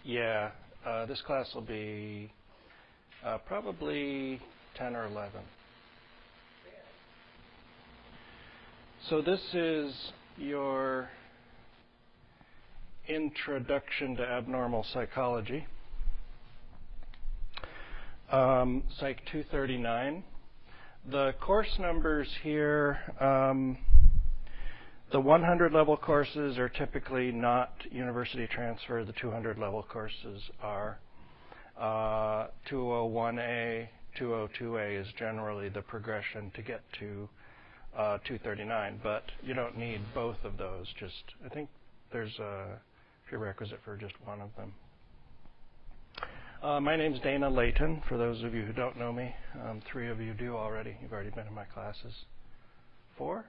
Yeah, this class will be probably 10 or 11. So this is your Introduction to Abnormal Psychology, Psych 239. The course numbers here, the 100 level courses are typically not university transfer. The 200 level courses are. 201A, 202A is generally the progression to get to 239, but you don't need both of those. I think there's a prerequisite for just one of them. My name's Dana Layton, for those of you who don't know me. 3 of you do already. You've already been in my classes. 4?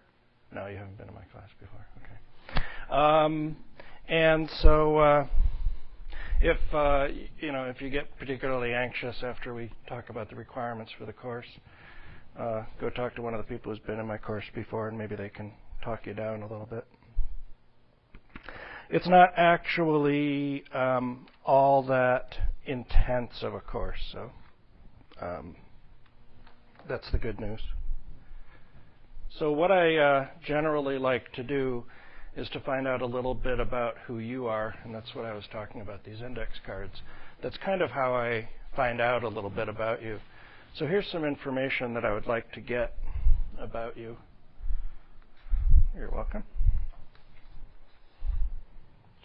No, you haven't been in my class before. Okay. And so if you get particularly anxious after we talk about the requirements for the course, go talk to one of the people who's been in my course before, and maybe they can talk you down a little bit. It's not actually all that intense of a course, so that's the good news. So what I generally like to do is to find out a little bit about who you are, and that's what I was talking about, these index cards. That's kind of how I find out a little bit about you. So here's some information that I would like to get about you. You're welcome.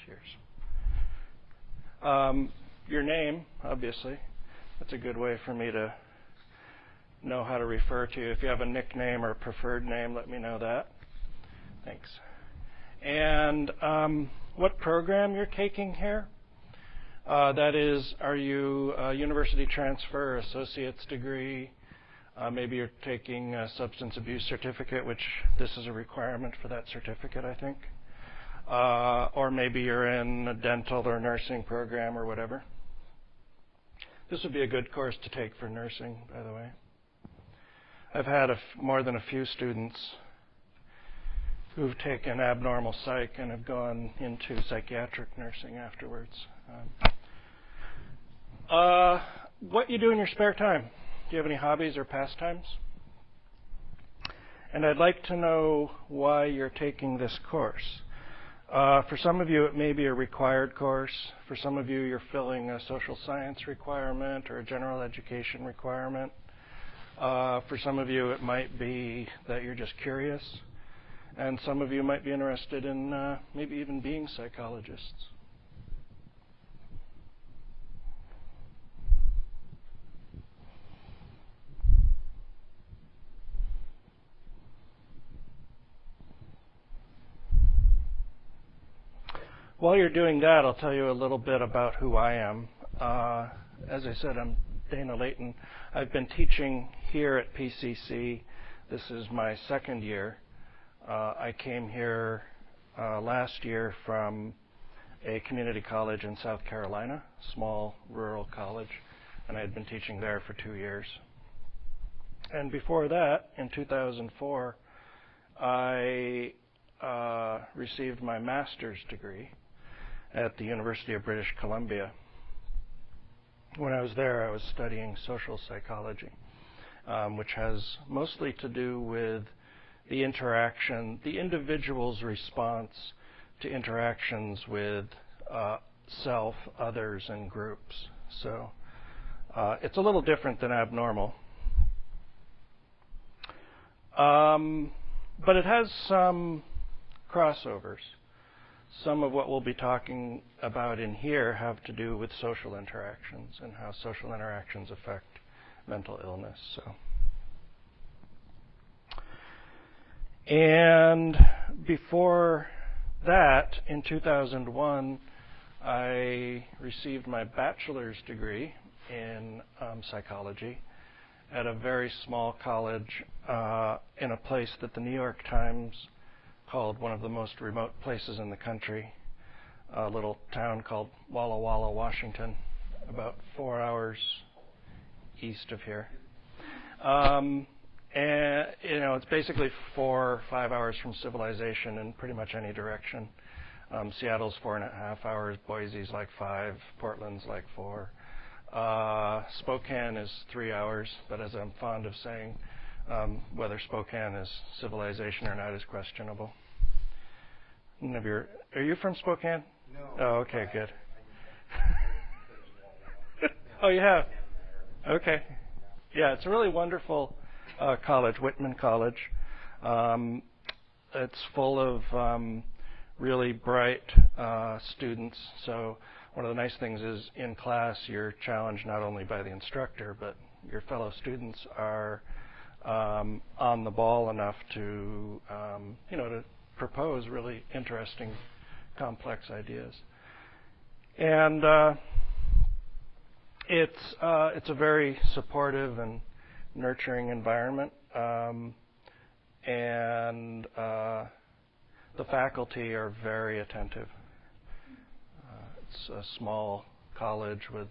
Cheers. Your name, obviously. That's a good way for me to know how to refer to you. If you have a nickname or a preferred name, let me know that. Thanks. And what program you're taking here. That is, are you a university transfer, associate's degree? Maybe you're taking a substance abuse certificate, which this is a requirement for that certificate, I think. Or maybe you're in a dental or nursing program or whatever. This would be a good course to take for nursing, by the way. I've had more than a few students who've taken abnormal psych and have gone into psychiatric nursing afterwards. What you do in your spare time? Do you have any hobbies or pastimes? And I'd like to know why you're taking this course. For some of you, it may be a required course. For some of you, you're filling a social science requirement or a general education requirement. For some of you, it might be that you're just curious. And some of you might be interested in maybe even being psychologists. While you're doing that, I'll tell you a little bit about who I am. As I said, I'm Dana Layton. I've been teaching here at PCC. This is my second year. I came here last year from a community college in South Carolina, small rural college, and I had been teaching there for 2 years. And before that, in 2004, I received my master's degree at the University of British Columbia. When I was there, I was studying social psychology, which has mostly to do with the interaction, the individual's response to interactions with self, others, and groups. So it's a little different than abnormal. But it has some crossovers. Some of what we'll be talking about in here have to do with social interactions and how social interactions affect mental illness. And before that, in 2001, I received my bachelor's degree in psychology at a very small college in a place that the New York Times called one of the most remote places in the country, a little town called Walla Walla, Washington, about 4 hours east of here. And it's basically 4 or 5 hours from civilization in pretty much any direction. Seattle's 4.5 hours, Boise's like 5, Portland's like 4. Spokane is 3 hours, but as I'm fond of saying, whether Spokane is civilization or not is questionable. Are you from Spokane? No. Oh, okay, good. Oh, you have? Okay. Yeah, it's a really wonderful college, Whitman College. It's full of really bright students. So one of the nice things is in class you're challenged not only by the instructor, but your fellow students are on the ball enough to, to propose really interesting, complex ideas. And it's a very supportive and nurturing environment, and the faculty are very attentive. It's a small college with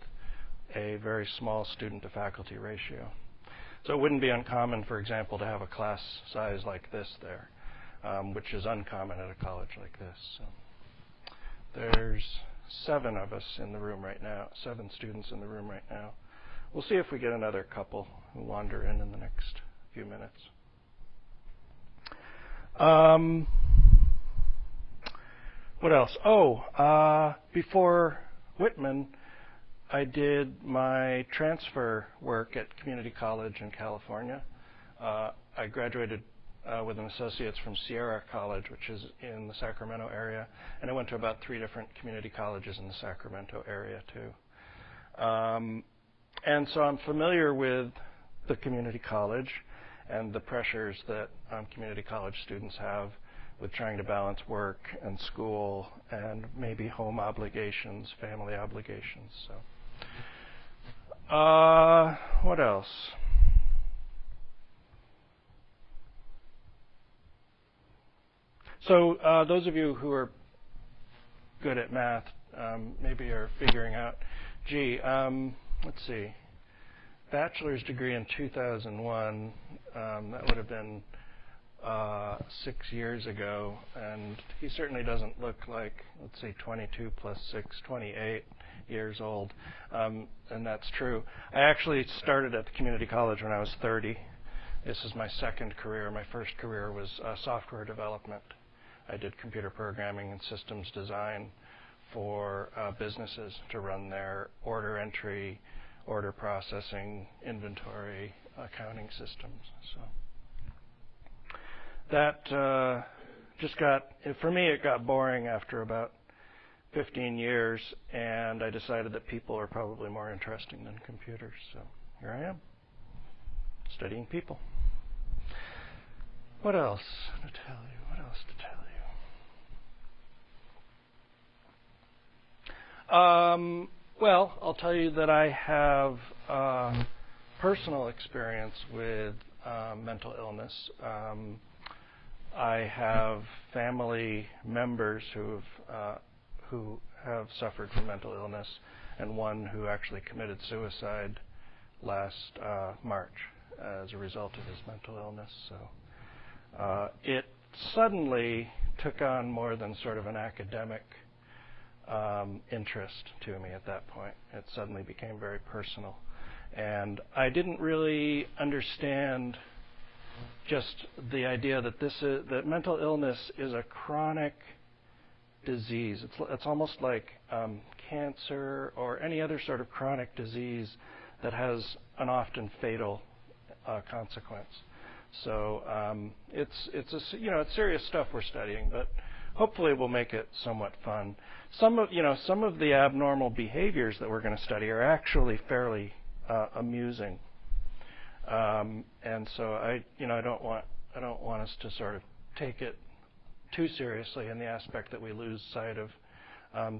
a very small student-to-faculty ratio. So it wouldn't be uncommon, for example, to have a class size like this there, which is uncommon at a college like this. So there's 7 of us in the room right now, 7 students in the room right now. We'll see if we get another couple who wander in the next few minutes. What else? Before Whitman, I did my transfer work at community college in California. I graduated with an associate's from Sierra College, which is in the Sacramento area, and I went to about 3 different community colleges in the Sacramento area too. And so I'm familiar with the community college and the pressures that community college students have with trying to balance work and school and maybe home obligations, family obligations. So, what else? So those of you who are good at math maybe are figuring out, let's see, bachelor's degree in 2001, that would have been 6 years ago, and he certainly doesn't look like, let's say, 22 plus 6, 28 years old, and that's true. I actually started at the community college when I was 30. This is my second career. My first career was software development. I did computer programming and systems design for businesses to run their order entry, order processing, inventory, accounting systems. So that for me, it got boring after about 15 years, and I decided that people are probably more interesting than computers. So here I am, studying people. What else to tell you? What else to tell you? Well, I'll tell you that I have personal experience with mental illness. I have family members who have suffered from mental illness, and one who actually committed suicide last March as a result of his mental illness. So it suddenly took on more than sort of an academic interest to me at that point. It suddenly became very personal. And I didn't really understand just the idea that that mental illness is a chronic disease. It's almost like cancer or any other sort of chronic disease that has an often fatal consequence. So it's serious stuff we're studying, but hopefully we'll make it somewhat fun. Some of the abnormal behaviors that we're going to study are actually fairly amusing. And so I don't want us to sort of take it too seriously in the aspect that we lose sight of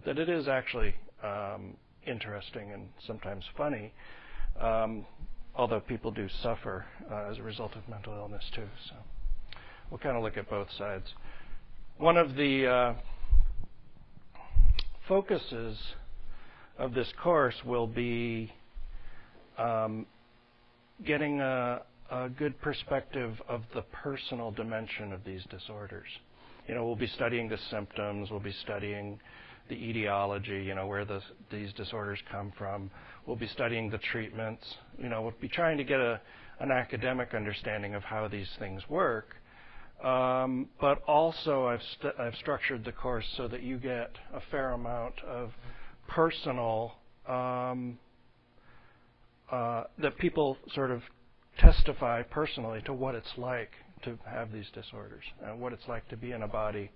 that it is actually interesting and sometimes funny, although people do suffer as a result of mental illness too. So we'll kind of look at both sides. One of the focuses of this course will be getting a good perspective of the personal dimension of these disorders. we'll be studying the symptoms, we'll be studying the etiology, where these disorders come from. We'll be studying the treatments. We'll be trying to get an academic understanding of how these things work. But also I've structured the course so that you get a fair amount of personal, that people sort of testify personally to what it's like to have these disorders and what it's like to be in a body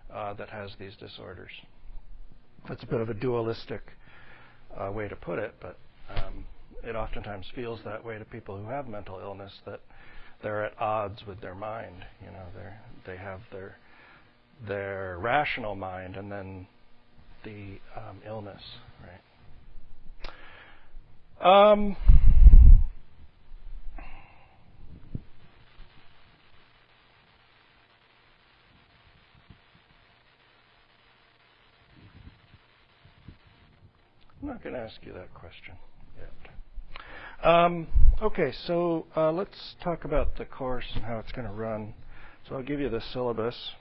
that has these disorders. That's a bit of a dualistic way to put it, but it oftentimes feels that way to people who have mental illness, that they're at odds with their mind. They have their rational mind and then the illness, right? I'm not going to ask you that question yet. Okay, so let's talk about the course and how it's going to run. So I'll give you the syllabus.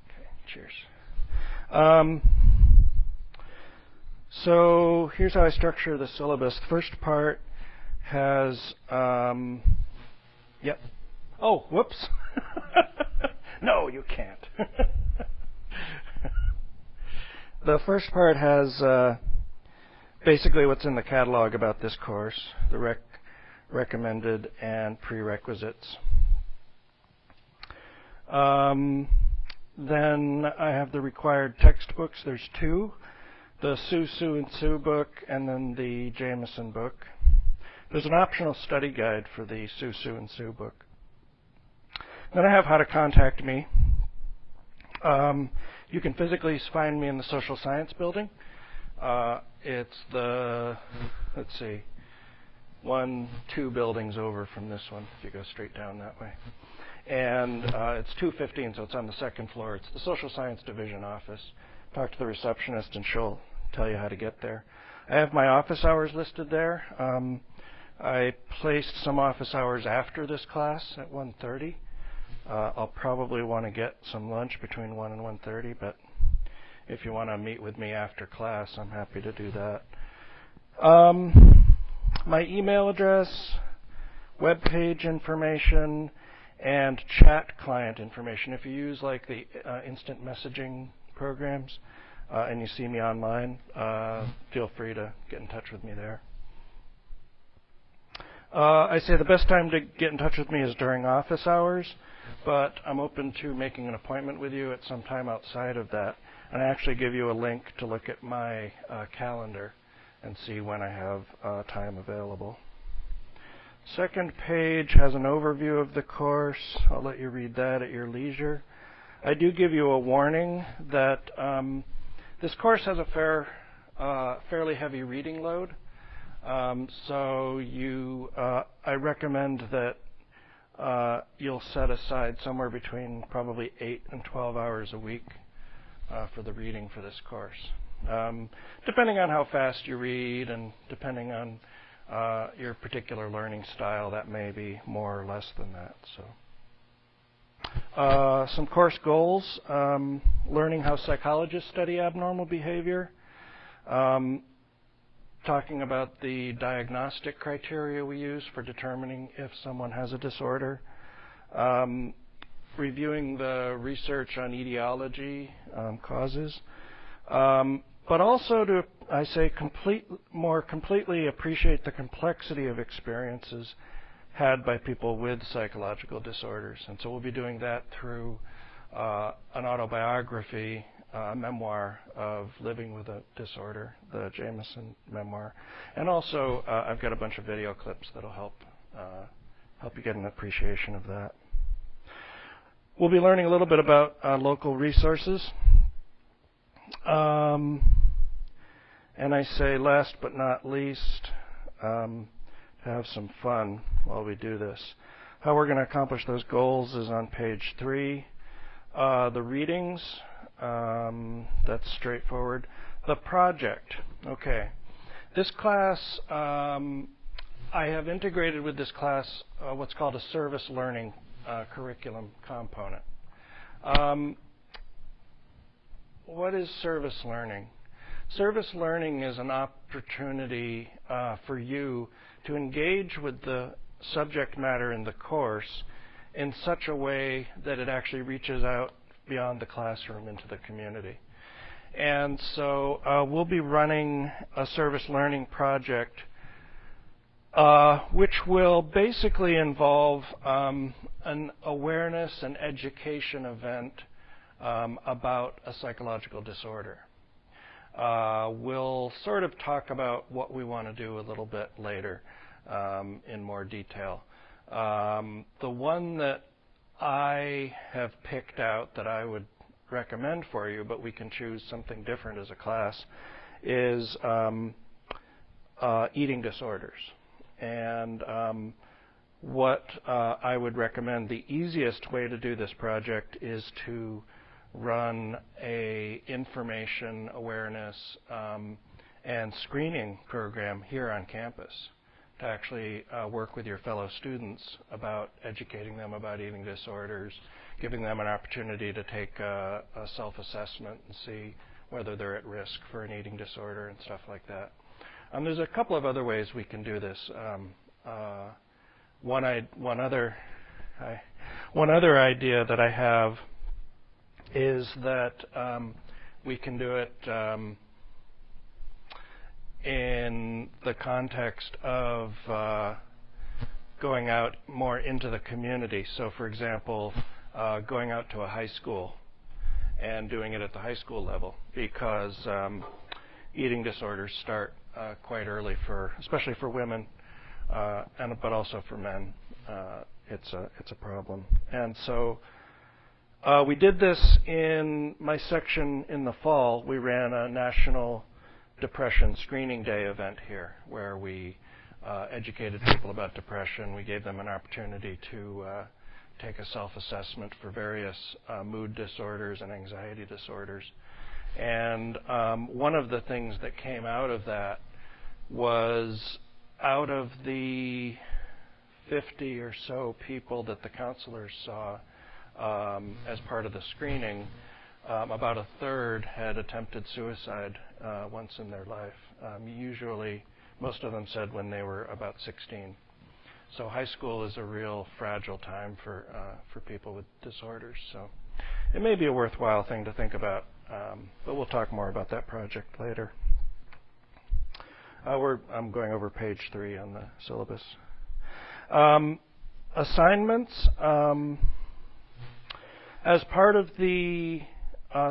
Okay, cheers. So here's how I structure the syllabus. The first part has, yep. Oh, whoops. No, you can't. The first part has basically what's in the catalog about this course, the recommended and prerequisites. Then I have the required textbooks. There's two, the Sue and Sue book and then the Jameson book. There's an optional study guide for the Sue and Sue book. Then I have how to contact me. You can physically find me in the social science building. It's the, let's see, 2 buildings over from this one, if you go straight down that way. And it's 215, so it's on the 2nd floor. It's the social science division office. Talk to the receptionist and she'll tell you how to get there. I have my office hours listed there. I placed some office hours after this class at 1:30. I'll probably want to get some lunch between 1 and 1:30, but if you want to meet with me after class, I'm happy to do that. My email address, web page information, and chat client information. If you use like the instant messaging programs and you see me online, feel free to get in touch with me there. I say the best time to get in touch with me is during office hours, but I'm open to making an appointment with you at some time outside of that. And I actually give you a link to look at my calendar and see when I have time available. Second page has an overview of the course. I'll let you read that at your leisure. I do give you a warning that this course has a fairly heavy reading load. So I recommend that you'll set aside somewhere between probably 8 and 12 hours a week for the reading for this course. Depending on how fast you read and depending on your particular learning style, that may be more or less than that. So, some course goals: learning how psychologists study abnormal behavior. Talking about the diagnostic criteria we use for determining if someone has a disorder, reviewing the research on etiology, causes, but also to, I say, more completely appreciate the complexity of experiences had by people with psychological disorders. And so we'll be doing that through an autobiography, memoir of living with a disorder, the Jameson memoir. And also, I've got a bunch of video clips that'll help you get an appreciation of that. We'll be learning a little bit about local resources. And I say last but not least, to have some fun while we do this. How we're going to accomplish those goals is on page 3. The readings, that's straightforward. The project. Okay. This class, I have integrated with this class what's called a service learning curriculum component. What is service learning? Service learning is an opportunity for you to engage with the subject matter in the course in such a way that it actually reaches out beyond the classroom into the community. And so we'll be running a service learning project which will basically involve an awareness and education event about a psychological disorder. We'll sort of talk about what we want to do a little bit later in more detail. The one that I have picked out that I would recommend for you, but we can choose something different as a class, is eating disorders. And what I would recommend, the easiest way to do this project is to run a information awareness and screening program here on campus to actually work with your fellow students about educating them about eating disorders, giving them an opportunity to take a self-assessment and see whether they're at risk for an eating disorder and stuff like that. There's a couple of other ways we can do this. One other idea that I have is that we can do it in the context of going out more into the community. So, for example, going out to a high school and doing it at the high school level, because eating disorders start quite early, especially for women, but also for men. It's a problem. And so we did this in my section in the fall. We ran a National Depression Screening Day event here where we educated people about depression. We gave them an opportunity to take a self-assessment for various mood disorders and anxiety disorders. And one of the things that came out of that was, out of the 50 or so people that the counselors saw as part of the screening, about a third had attempted suicide once in their life. Usually, most of them said when they were about 16. So high school is a real fragile time for people with disorders. So it may be a worthwhile thing to think about, but we'll talk more about that project later. I'm going over page 3 on the syllabus. Assignments. As part of the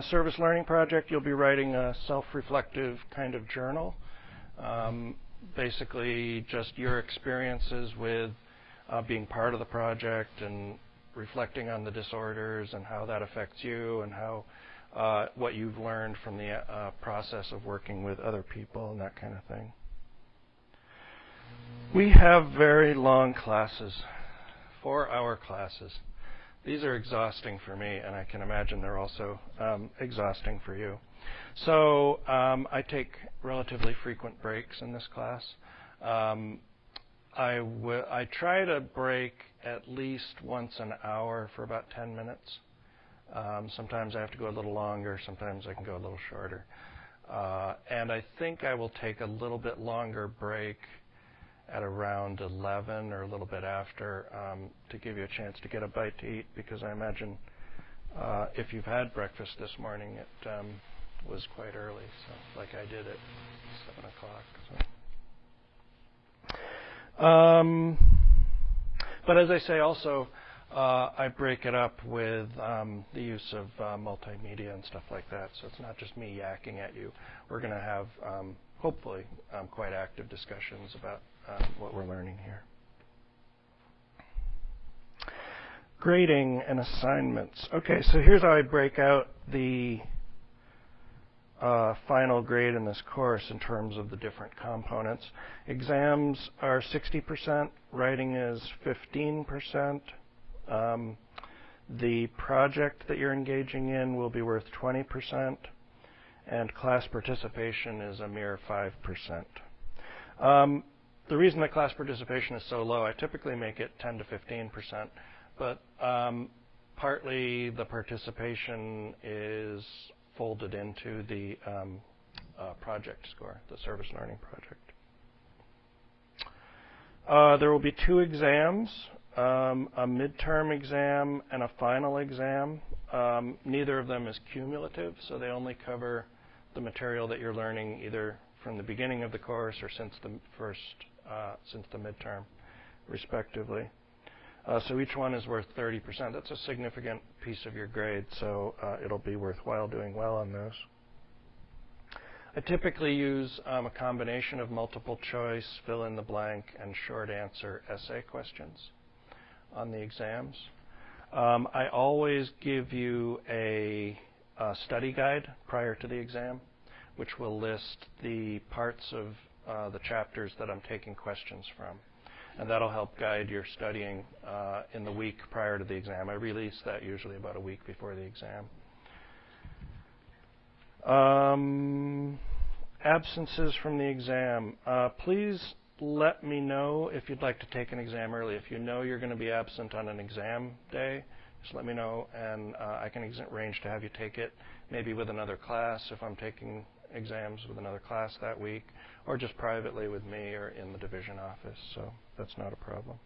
service learning project, you'll be writing a self-reflective kind of journal. Basically, just your experiences with being part of the project and reflecting on the disorders and how that affects you and how what you've learned from the process of working with other people and that kind of thing. We have very long classes, 4-hour classes. These are exhausting for me, and I can imagine they're also exhausting for you. So I take relatively frequent breaks in this class. I try to break at least once an hour for about 10 minutes. Sometimes I have to go a little longer. Sometimes I can go a little shorter. And I think I will take a little bit longer break at around 11 or a little bit after to give you a chance to get a bite to eat, because I imagine if you've had breakfast this morning, it was quite early, so like I did at 7 o'clock. So. But as I say, also, I break it up with the use of multimedia and stuff like that, so it's not just me yakking at you. We're going to have, hopefully, quite active discussions about what we're learning here. Grading and assignments. Okay, so here's how I break out the final grade in this course in terms of the different components. Exams are 60%, writing is 15%. The project that you're engaging in will be worth 20%, and class participation is a mere 5%. The reason that class participation is so low, I typically make it 10 to 15%, but partly the participation is folded into the project score, the service learning project. There will be 2 exams, a midterm exam and a final exam. Neither of them is cumulative, so they only cover the material that you're learning either from the beginning of the course or since the midterm, respectively. So each one is worth 30%. That's a significant piece of your grade, so it'll be worthwhile doing well on those. I typically use a combination of multiple choice, fill in the blank, and short answer essay questions on the exams. I always give you a study guide prior to the exam, which will list the parts of the chapters that I'm taking questions from. And that'll help guide your studying in the week prior to the exam. I release that usually about a week before the exam. Absences from the exam. Please let me know if you'd like to take an exam early. If you know you're going to be absent on an exam day, just let me know, and I can arrange to have you take it maybe with another class if I'm taking exams with another class that week, or just privately with me or in the division office, so that's not a problem.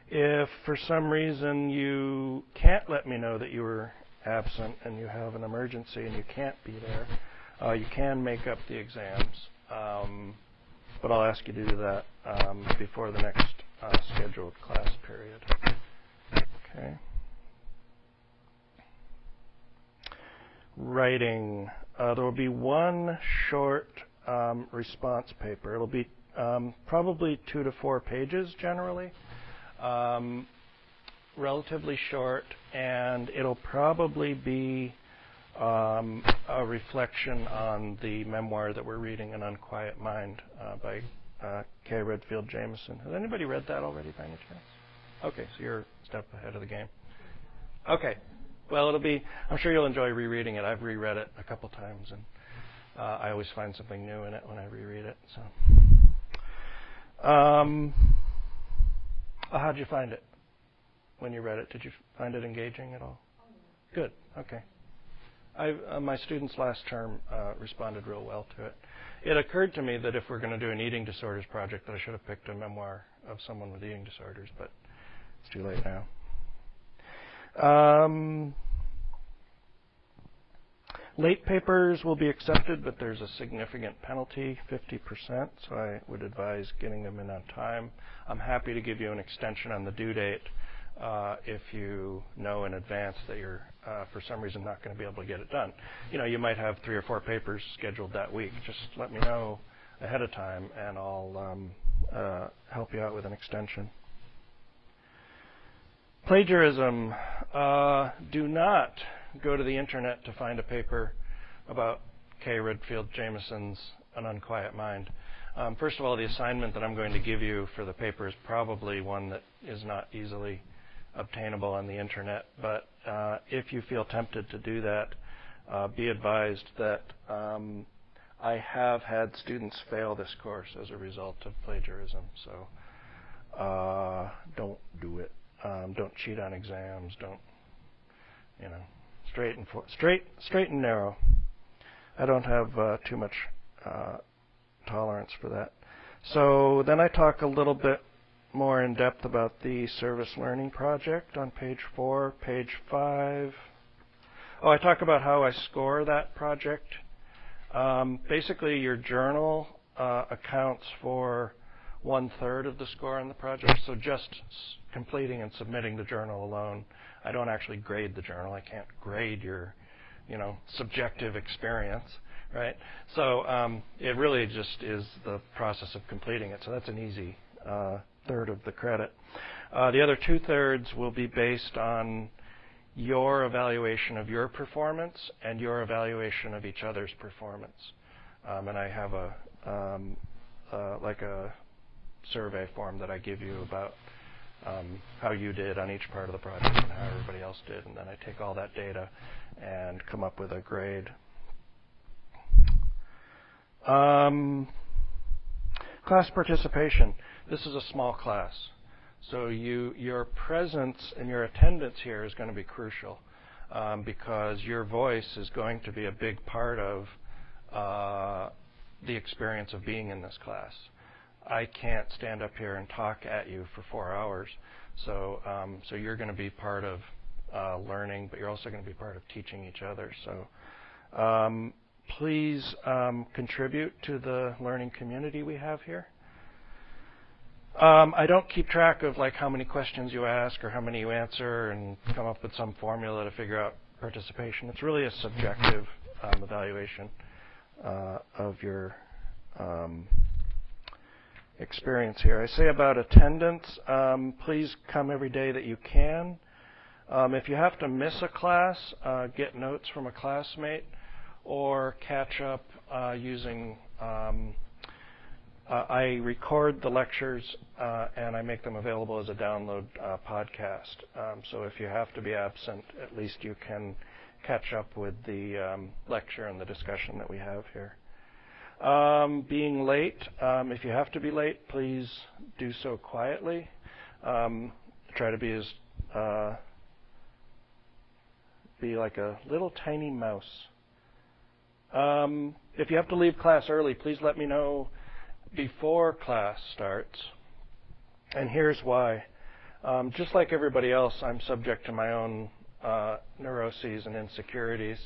If for some reason you can't let me know that you were absent and you have an emergency and you can't be there, you can make up the exams, but I'll ask you to do that before the next scheduled class period. Okay. Writing. There will be one short response paper. It'll be probably 2 to 4 pages generally. Relatively short, and it'll probably be a reflection on the memoir that we're reading, An Unquiet Mind, by K. Redfield Jamison. Has anybody read that already by any chance? Okay, so you're a step ahead of the game. Okay, well, I'm sure you'll enjoy rereading it. I've reread it a couple times, and I always find something new in it when I reread it. So, how'd you find it when you read it? Did you find it engaging at all? Good. Okay. My students last term responded real well to it. It occurred to me that if we're going to do an eating disorders project, that I should have picked a memoir of someone with eating disorders, but it's too late now. Late papers will be accepted, but there's a significant penalty, 50%, so I would advise getting them in on time. I'm happy to give you an extension on the due date if you know in advance that you're, for some reason, not going to be able to get it done. You might have 3 or 4 papers scheduled that week. Just let me know ahead of time, and I'll help you out with an extension. Plagiarism. Do not go to the internet to find a paper about K. Redfield Jamison's An Unquiet Mind. First of all, the assignment that I'm going to give you for the paper is probably one that is not easily obtainable on the internet, but if you feel tempted to do that, be advised that I have had students fail this course as a result of plagiarism, so don't do it. Don't cheat on exams. Don't, straight and narrow. I don't have too much tolerance for that. So then I talk a little bit more in depth about the service learning project on page 4, page 5. I talk about how I score that project. Basically, your journal accounts for 1/3 of the score on the project, so just completing and submitting the journal alone. I don't actually grade the journal. I can't grade your, subjective experience, right? So it really just is the process of completing it. So that's an easy 1/3 of the credit. The other 2/3 will be based on your evaluation of your performance and your evaluation of each other's performance. And I have a survey form that I give you about how you did on each part of the project and how everybody else did, and then I take all that data and come up with a grade. Class participation. This is a small class, so your presence and your attendance here is going to be crucial because your voice is going to be a big part of the experience of being in this class. I can't stand up here and talk at you for 4 hours, so you're going to be part of learning, but you're also going to be part of teaching each other. So please contribute to the learning community we have here. I don't keep track of like how many questions you ask or how many you answer and come up with some formula to figure out participation. It's really a subjective evaluation of your experience here. I say about attendance, please come every day that you can. If you have to miss a class, get notes from a classmate or catch up using, I record the lectures and I make them available as a download podcast. So if you have to be absent, at least you can catch up with the lecture and the discussion that we have here. Being late, if you have to be late, please do so quietly. Try to be as be like a little tiny mouse. If you have to leave class early, please let me know before class starts. And here's why. Just like everybody else, I'm subject to my own neuroses and insecurities.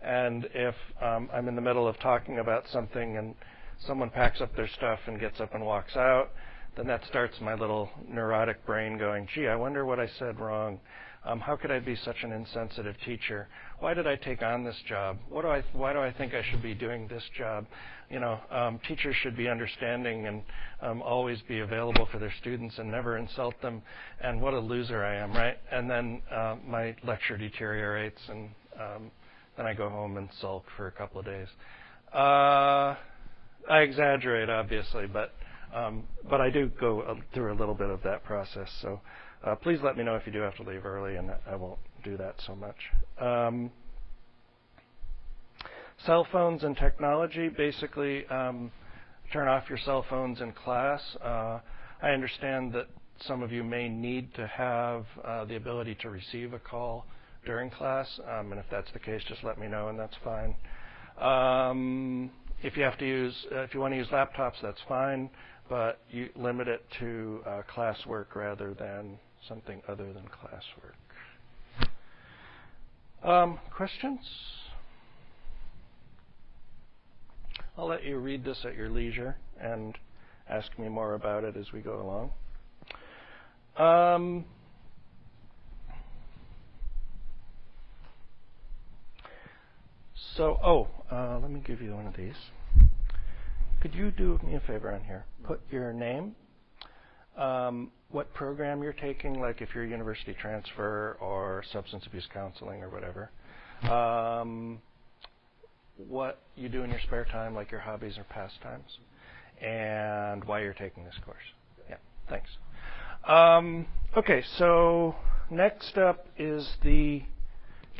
And if I'm in the middle of talking about something and someone packs up their stuff and gets up and walks out, then that starts my little neurotic brain going, gee, I wonder what I said wrong. How could I be such an insensitive teacher? Why did I take on this job? Why do I think I should be doing this job? You know, teachers should be understanding and always be available for their students and never insult them. And what a loser I am, right? And then my lecture deteriorates, and then I go home and sulk for a couple of days. I exaggerate, obviously, but I do go through a little bit of that process. So please let me know if you do have to leave early, and I won't do that so much. Cell phones and technology, basically turn off your cell phones in class. I understand that some of you may need to have the ability to receive a call during class, and if that's the case, just let me know, and that's fine. If you want to use laptops, that's fine, but you limit it to classwork rather than something other than classwork. Questions? I'll let you read this at your leisure and ask me more about it as we go along. Let me give you one of these. Could you do me a favor on here? Put your name, what program you're taking, like if you're university transfer or substance abuse counseling or whatever, what you do in your spare time, like your hobbies or pastimes, and why you're taking this course. Yeah, thanks. Okay, so next up is the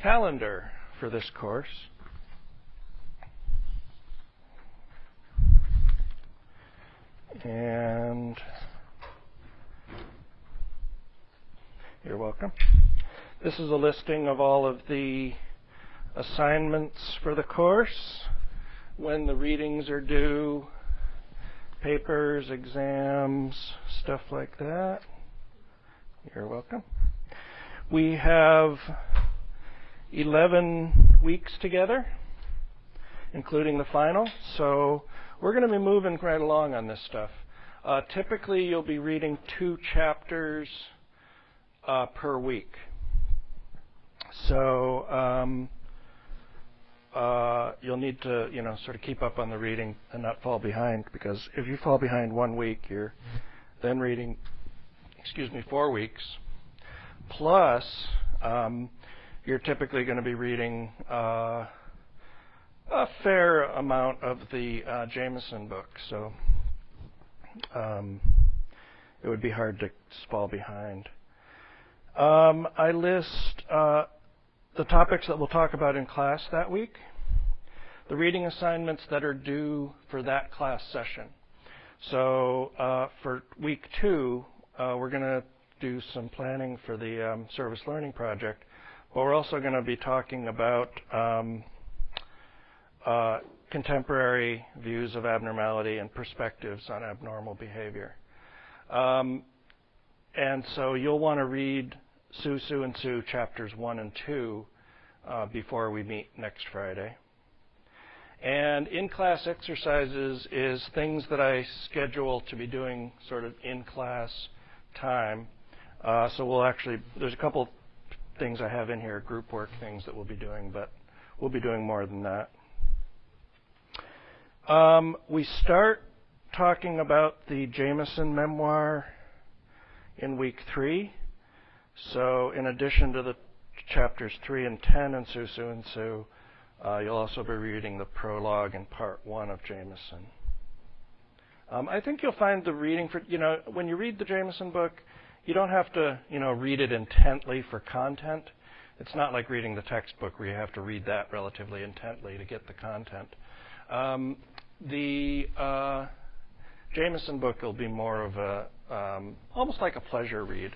calendar for this course. And you're welcome. This is a listing of all of the assignments for the course, when the readings are due, papers, exams, stuff like that. You're welcome. We have 11 weeks together, including the final, so we're going to be moving right along on this stuff. Typically, you'll be reading 2 chapters per week. So you'll need to, sort of keep up on the reading and not fall behind, because if you fall behind 1 week, you're then reading, 4 weeks. Plus, you're typically going to be reading a fair amount of the Jameson book. So it would be hard to fall behind. I list the topics that we'll talk about in class that week, the reading assignments that are due for that class session. So for week 2, we're going to do some planning for the service learning project, but we're also going to be talking about contemporary views of abnormality and perspectives on abnormal behavior. And so you'll want to read Sue and Sue chapters 1 and 2 before we meet next Friday. And in-class exercises is things that I schedule to be doing sort of in-class time. So we'll actually, there's a couple things I have in here, group work things that we'll be doing, but we'll be doing more than that. We start talking about the Jameson memoir in week 3. So in addition to the chapters 3 and 10 in Sue and Sue, you'll also be reading the prologue in part 1 of Jameson. I think you'll find the reading for, when you read the Jameson book, you don't have to, read it intently for content. It's not like reading the textbook where you have to read that relatively intently to get the content. The Jameson book will be more of a, almost like a pleasure read.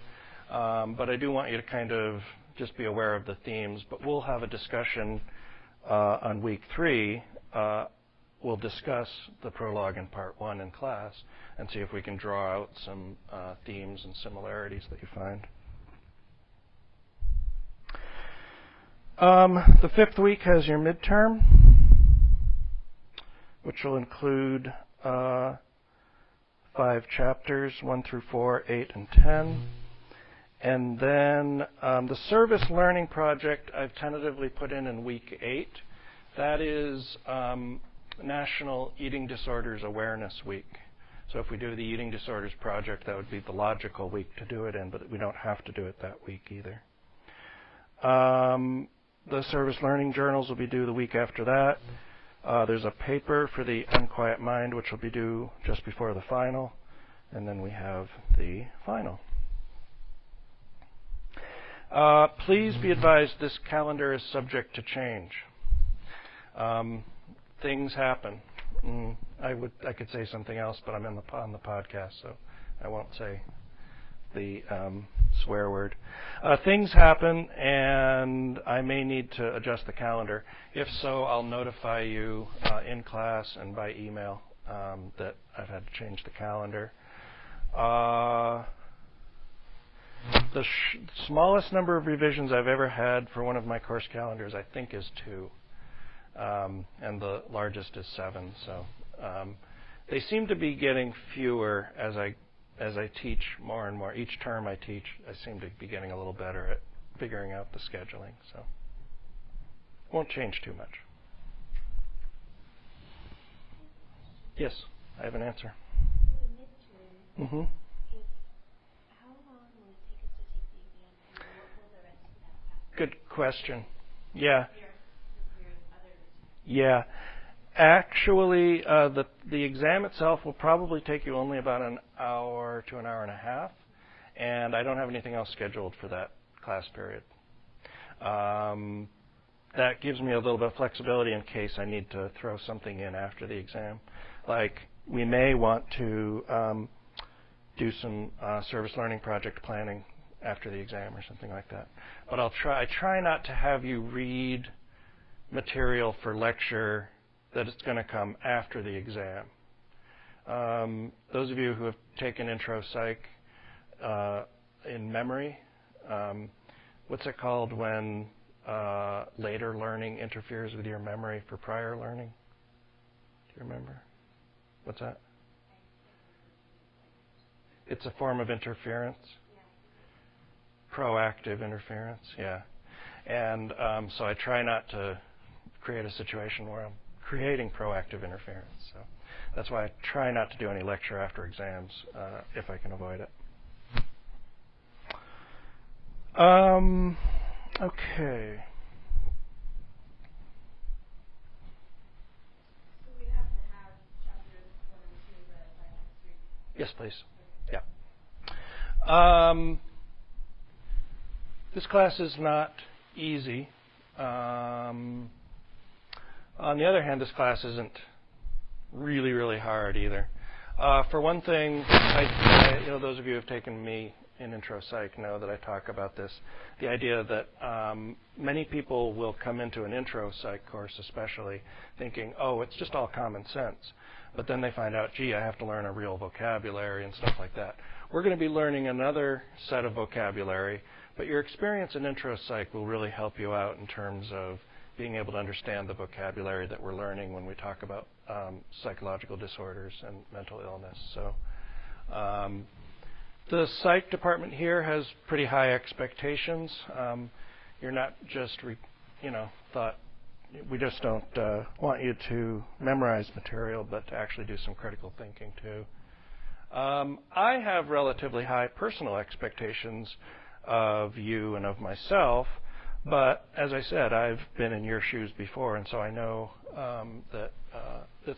But I do want you to kind of just be aware of the themes. But we'll have a discussion on week 3. We'll discuss the prologue in part 1 in class and see if we can draw out some themes and similarities that you find. The 5th week has your midterm, which will include 5 chapters, 1 through 4, 8, and 10. And then the service learning project I've tentatively put in week 8. That is National Eating Disorders Awareness Week. So if we do the Eating Disorders project, that would be the logical week to do it in, but we don't have to do it that week either. The service learning journals will be due the week after that. There's a paper for the Unquiet Mind, which will be due just before the final. And then we have the final. Please be advised this calendar is subject to change. Things happen. I could say something else, but I'm on the podcast, so I won't say the swear word. Things happen, and I may need to adjust the calendar. If so, I'll notify you in class and by email that I've had to change the calendar. The smallest number of revisions I've ever had for one of my course calendars, I think, is 2. And the largest is 7. So they seem to be getting fewer as I teach more and more. Each term I teach, I seem to be getting a little better at figuring out the scheduling. So won't change too much. Yes, I have an answer. Mm-hmm. Good question. Yeah. Yeah. Actually, the exam itself will probably take you only about an hour to an hour and a half, and I don't have anything else scheduled for that class period. That gives me a little bit of flexibility in case I need to throw something in after the exam. Like, we may want to do some service learning project planning after the exam or something like that. But I try not to have you read material for lecture that is going to come after the exam. Those of you who have taken intro psych in memory, what's it called when later learning interferes with your memory for prior learning? Do you remember? What's that? It's a form of interference. Proactive interference, yeah. And so I try not to create a situation where I'm creating proactive interference. So that's why I try not to do any lecture after exams if I can avoid it. Okay. So we have to have chapters 1 and 2 read by next week? Yes, please. Yeah. This class is not easy. On the other hand, this class isn't really, really hard either. For one thing, those of you who have taken me in Intro Psych know that I talk about this. The idea that many people will come into an Intro Psych course especially thinking, oh, it's just all common sense. But then they find out, gee, I have to learn a real vocabulary and stuff like that. We're going to be learning another set of vocabulary, but your experience in Intro Psych will really help you out in terms of being able to understand the vocabulary that we're learning when we talk about psychological disorders and mental illness. So the psych department here has pretty high expectations. You're not just, we just don't want you to memorize material, but to actually do some critical thinking too. I have relatively high personal expectations of you and of myself, but as I said, I've been in your shoes before, and so I know that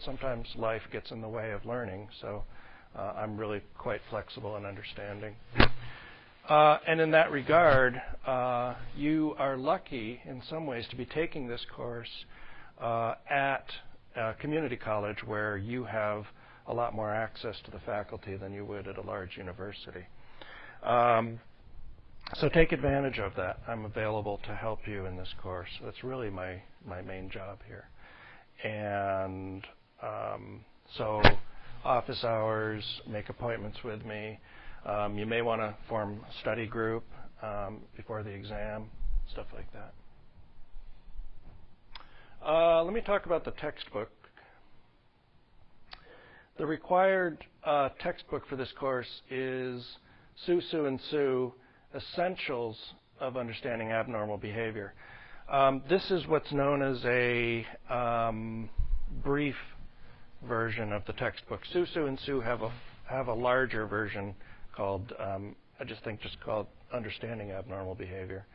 sometimes life gets in the way of learning, so I'm really quite flexible and understanding. And in that regard, you are lucky in some ways to be taking this course at a community college where you have a lot more access to the faculty than you would at a large university. So take advantage of that. I'm available to help you in this course. That's really my main job here. And so office hours, make appointments with me. You may want to form a study group before the exam, stuff like that. Let me talk about the textbook. The required textbook for this course is Sue, Sue, and Sue, Essentials of Understanding Abnormal Behavior. This is what's known as a brief version of the textbook. Sue, Sue, and Sue have a larger version called, just called Understanding Abnormal Behavior.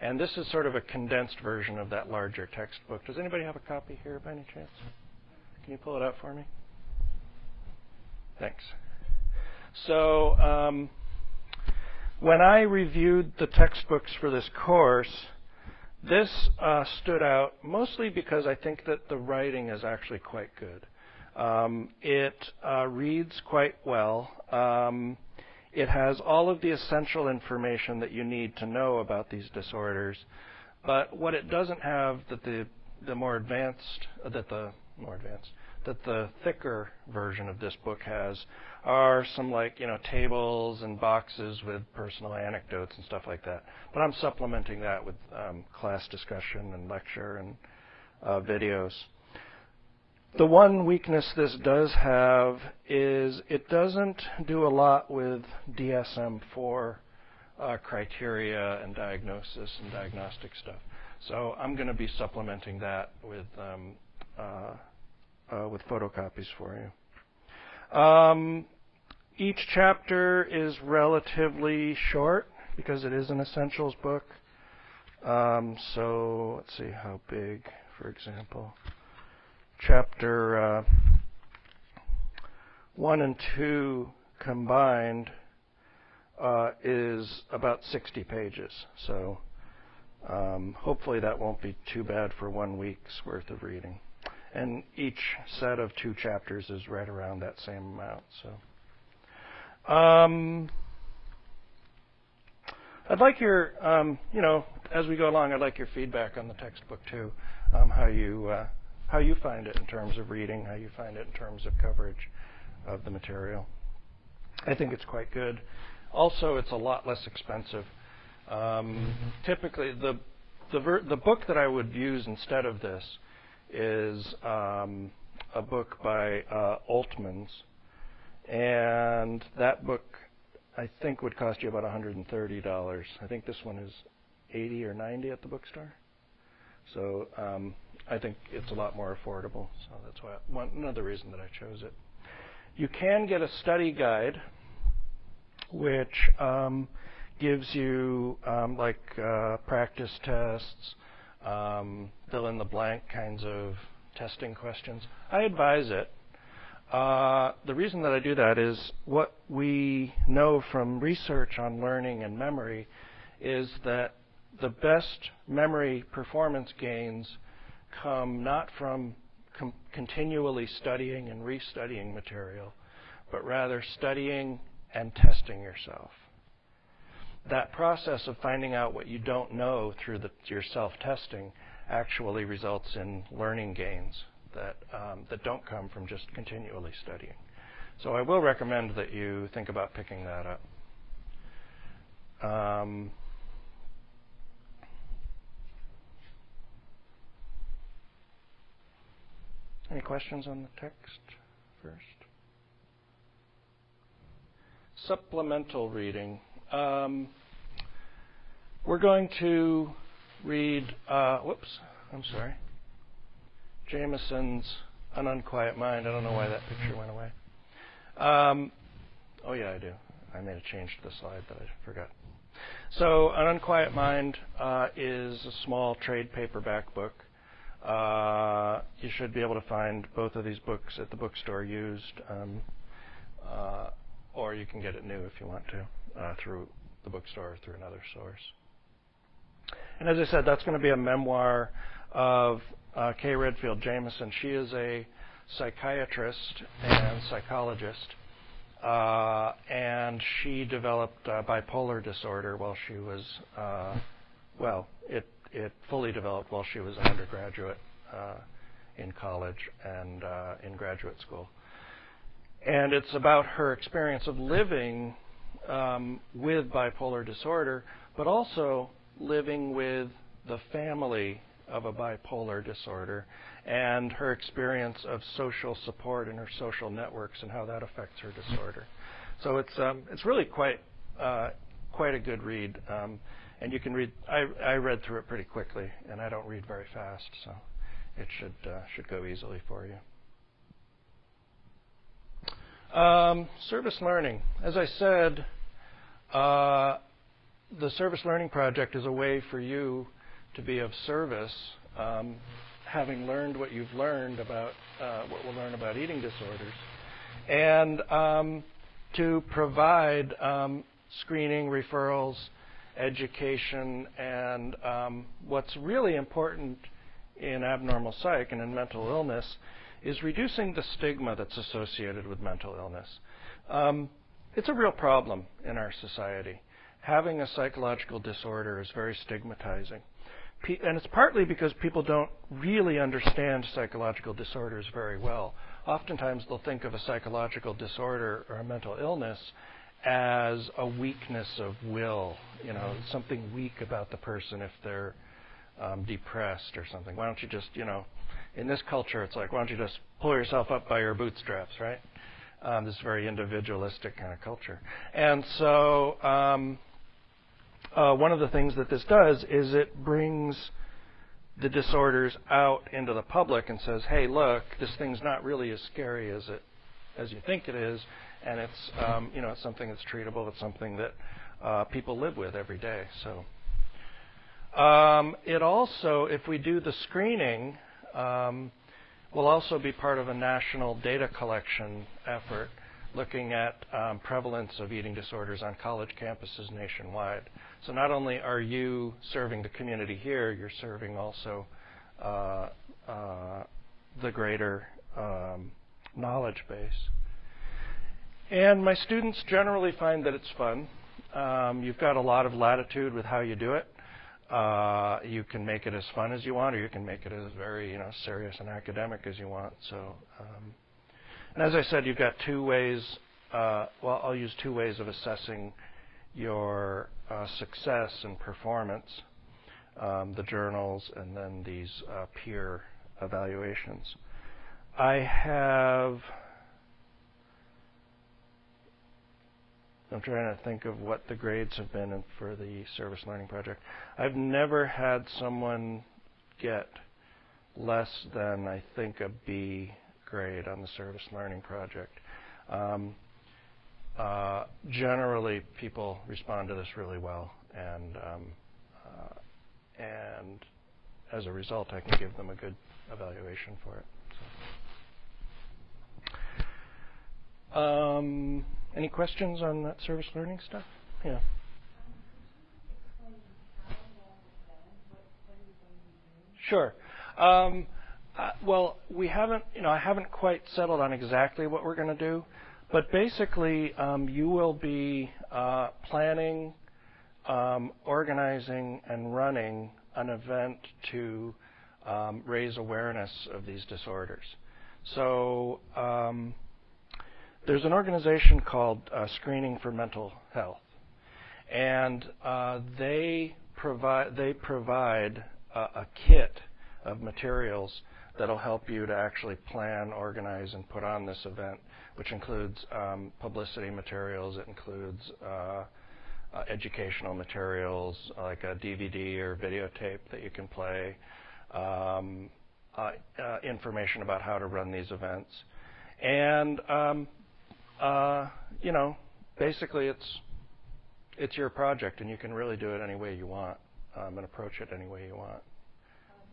And this is sort of a condensed version of that larger textbook. Does anybody have a copy here by any chance? Can you pull it out for me? Thanks. So when I reviewed the textbooks for this course, this stood out mostly because I think that the writing is actually quite good. It reads quite well. It has all of the essential information that you need to know about these disorders, but what it doesn't have that the thicker version of this book has are some tables and boxes with personal anecdotes and stuff like that. But I'm supplementing that with class discussion and lecture and videos. The one weakness this does have is it doesn't do a lot with DSM-4 criteria and diagnosis and diagnostic stuff. So I'm going to be supplementing that with photocopies for you. Each chapter is relatively short because it is an essentials book. So let's see how big, for example. Chapter 1 and 2 combined is about 60 pages. So hopefully that won't be too bad for 1 week's worth of reading. And each set of 2 chapters is right around that same amount. So I'd like your, as we go along, I'd like your feedback on the textbook too, how you find it in terms of reading, how you find it in terms of coverage of the material. I think it's quite good. Also, it's a lot less expensive. Typically, the book that I would use instead of this is a book by Altman's, and that book I think would cost you about $130. I think this one is $80 or $90 at the bookstore. So I think it's a lot more affordable. So that's why another reason that I chose it. You can get a study guide, which gives you practice tests, fill in the blank kinds of testing questions. I advise it. The reason that I do that is what we know from research on learning and memory is that the best memory performance gains come not from continually studying and restudying material, but rather studying and testing yourself. That process of finding out what you don't know through your self-testing actually results in learning gains that don't come from just continually studying. So I will recommend that you think about picking that up. Any questions on the text first? Supplemental reading. We're going to read, Jameson's An Unquiet Mind. I don't know why that picture went away. Oh yeah, I do. I made a change to the slide that I forgot. So An Unquiet Mind is a small trade paperback book. You should be able to find both of these books at the bookstore used, or you can get it new if you want to through the bookstore or through another source. And as I said, that's going to be a memoir of Kay Redfield Jamison. She is a psychiatrist and psychologist, and she developed bipolar disorder while she was, it fully developed while she was an undergraduate in college and in graduate school. And it's about her experience of living with bipolar disorder, but also living with the family of a bipolar disorder and her experience of social support in her social networks and how that affects her disorder. So it's really quite a good read. And you can read. I read through it pretty quickly, and I don't read very fast, so it should go easily for you. Service learning. As I said, the Service Learning Project is a way for you to be of service, having learned what you've learned about what we'll learn about eating disorders, and to provide screening, referrals, education, and what's really important in abnormal psych and in mental illness is reducing the stigma that's associated with mental illness. It's a real problem in our society. Having a psychological disorder is very stigmatizing. And it's partly because people don't really understand psychological disorders very well. Oftentimes they'll think of a psychological disorder or a mental illness as a weakness of will, something weak about the person if they're depressed or something. Why don't you just, in this culture it's like, why don't you just pull yourself up by your bootstraps, right? This very individualistic kind of culture. And so one of the things that this does is it brings the disorders out into the public and says, hey, look, this thing's not really as scary as you think it is, and it's it's something that's treatable. It's something that people live with every day. So it also, if we do the screening, will also be part of a national data collection effort looking at prevalence of eating disorders on college campuses nationwide. So not only are you serving the community here, you're serving also the greater knowledge base. And my students generally find that it's fun. You've got a lot of latitude with how you do it. You can make it as fun as you want, or you can make it as very serious and academic as you want. So, and as I said, you've got two ways. I'll use two ways of assessing your success and performance: the journals and then these peer evaluations. I'm trying to think of what the grades have been for the Service Learning Project. I've never had someone get less than, I think, a B grade on the Service Learning Project. Generally, people respond to this really well, and as a result, I can give them a good evaluation for it. Any questions on that service learning stuff? Yeah. Sure. Well, we haven't, I haven't quite settled on exactly what we're going to do, but basically, you will be planning, organizing, and running an event to raise awareness of these disorders. So there's an organization called Screening for Mental Health, and they provide a kit of materials that'll help you to actually plan, organize, and put on this event, which includes publicity materials. It includes educational materials like a DVD or videotape that you can play, information about how to run these events, and basically it's your project, and you can really do it any way you want and approach it any way you want.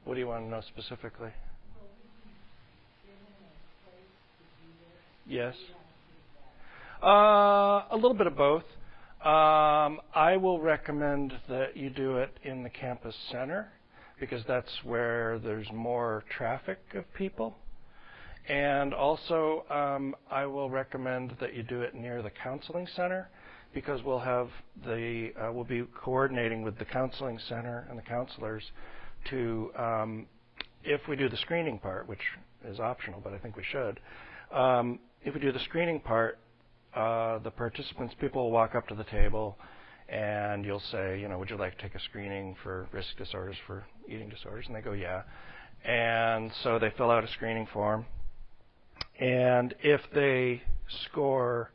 What do you want to know specifically? Yes. A little bit of both. I will recommend that you do it in the campus center because that's where there's more traffic of people. And also, I will recommend that you do it near the counseling center because we'll be coordinating with the counseling center and the counselors to, if we do the screening part, which is optional, but I think we should, if we do the screening part, the participants, people will walk up to the table and you'll say, would you like to take a screening for risk disorders, for eating disorders? And they go, yeah. And so they fill out a screening form. And if they score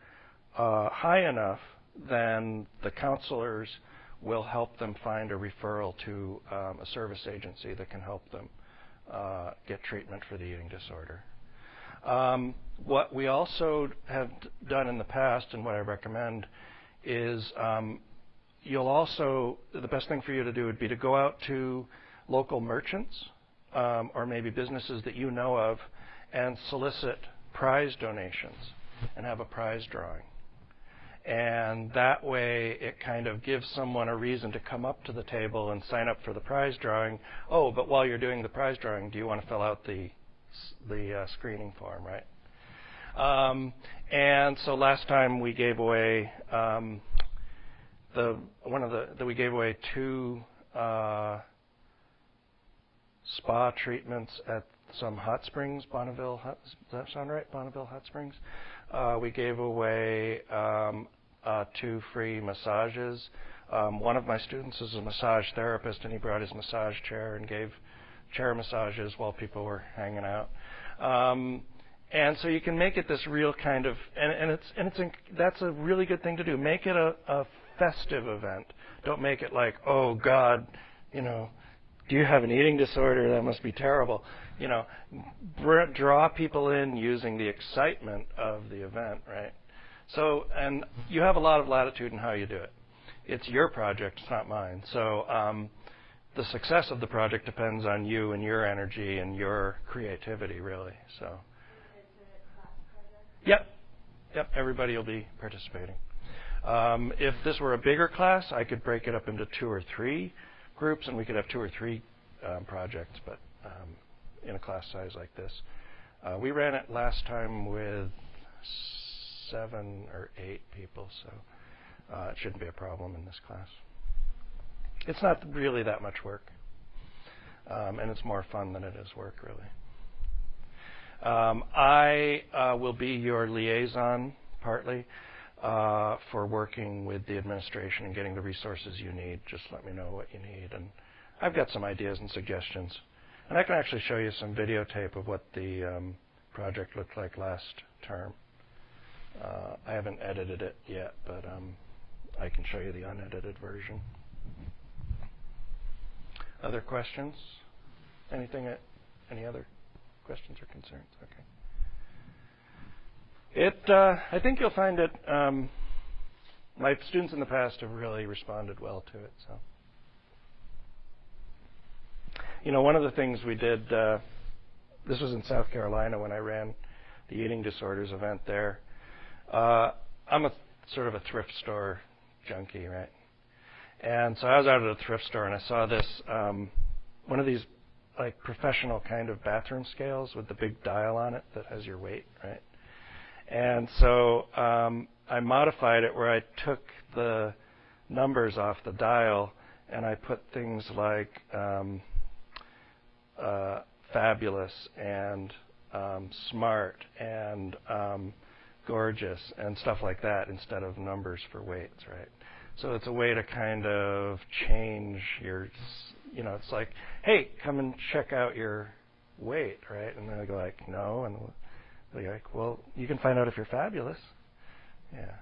high enough, then the counselors will help them find a referral to a service agency that can help them get treatment for the eating disorder. What we also have done in the past, and what I recommend, is the best thing for you to do would be to go out to local merchants or maybe businesses that you know of and solicit prize donations and have a prize drawing. And that way it kind of gives someone a reason to come up to the table and sign up for the prize drawing. Oh, but while you're doing the prize drawing, do you want to fill out the screening form, right? And so last time we gave away we gave away 2 spa treatments at some hot springs, Bonneville. Does that sound right? Bonneville Hot Springs. We gave away 2 free massages. One of my students is a massage therapist, and he brought his massage chair and gave chair massages while people were hanging out. And so you can make it this real kind of, that's a really good thing to do. Make it a festive event. Don't make it like, oh God, do you have an eating disorder? That must be terrible. Draw people in using the excitement of the event, right? So, and you have a lot of latitude in how you do it. It's your project, it's not mine. So the success of the project depends on you and your energy and your creativity, really. So. Yep. Everybody will be participating. If this were a bigger class, I could break it up into 2 or 3 groups, and we could have 2 or 3 projects. But in a class size like this, we ran it last time with 7 or 8 people, so it shouldn't be a problem in this class. It's not really that much work, and it's more fun than it is work, really. I will be your liaison, partly, for working with the administration and getting the resources you need. Just let me know what you need. And I've got some ideas and suggestions. And I can actually show you some videotape of what the project looked like last term. I haven't edited it yet, but I can show you the unedited version. Other questions? Any other questions or concerns? Okay. I think you'll find it, my students in the past have really responded well to it. So, one of the things we did, this was in South Carolina when I ran the eating disorders event there. I'm a sort of a thrift store junkie, right? And so I was out at a thrift store and I saw this, one of these like professional kind of bathroom scales with the big dial on it that has your weight, right? And so I modified it where I took the numbers off the dial and I put things like fabulous and smart and gorgeous and stuff like that instead of numbers for weights, right? So it's a way to kind of change your, it's like, hey, come and check out your weight, right? And they go like, no, and they're like, well, you can find out if you're fabulous. Yeah.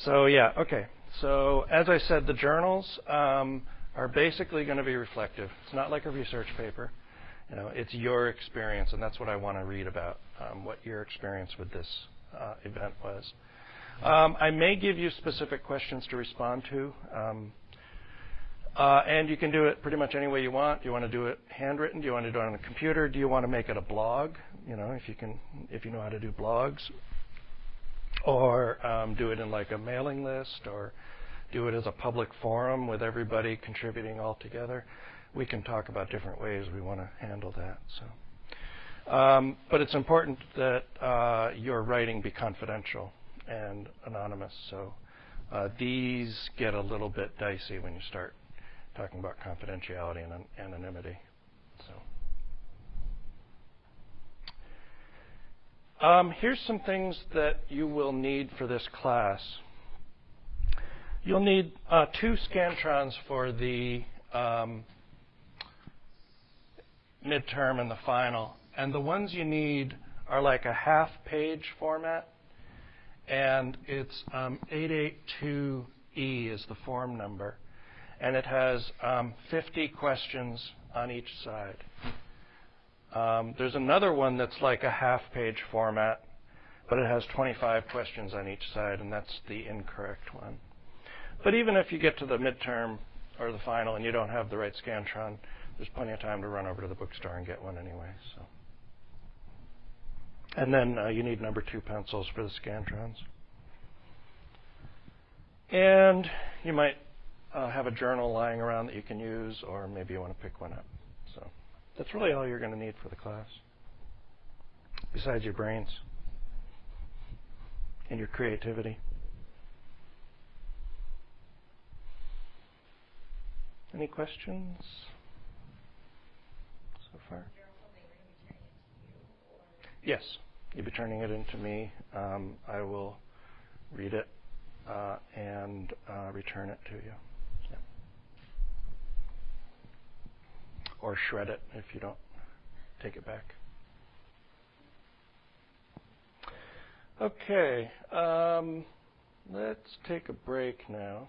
So yeah, okay. So as I said, the journals are basically going to be reflective. It's not like a research paper. It's your experience, and that's what I want to read about, what your experience with this event was. I may give you specific questions to respond to, and you can do it pretty much any way you want. Do you want to do it handwritten? Do you want to do it on a computer? Do you want to make it a blog? If you know how to do blogs, or do it in like a mailing list, or do it as a public forum with everybody contributing all together. We can talk about different ways we want to handle that. So, but it's important that your writing be confidential and anonymous. So these get a little bit dicey when you start talking about confidentiality and anonymity. So here's some things that you will need for this class. You'll need 2 Scantrons for the midterm and the final. And the ones you need are like a half-page format. And it's 882E is the form number. And it has 50 questions on each side. There's another one that's like a half-page format, but it has 25 questions on each side, and that's the incorrect one. But even if you get to the midterm or the final and you don't have the right Scantron, there's plenty of time to run over to the bookstore and get one anyway. So, and then you need number 2 pencils for the Scantrons. And you might have a journal lying around that you can use, or maybe you want to pick one up. So that's really all you're going to need for the class, besides your brains and your creativity. Any questions so far? Yes, you'll be turning it into me. I will read it and return it to you. Yeah. Or shred it if you don't take it back. Okay, let's take a break now.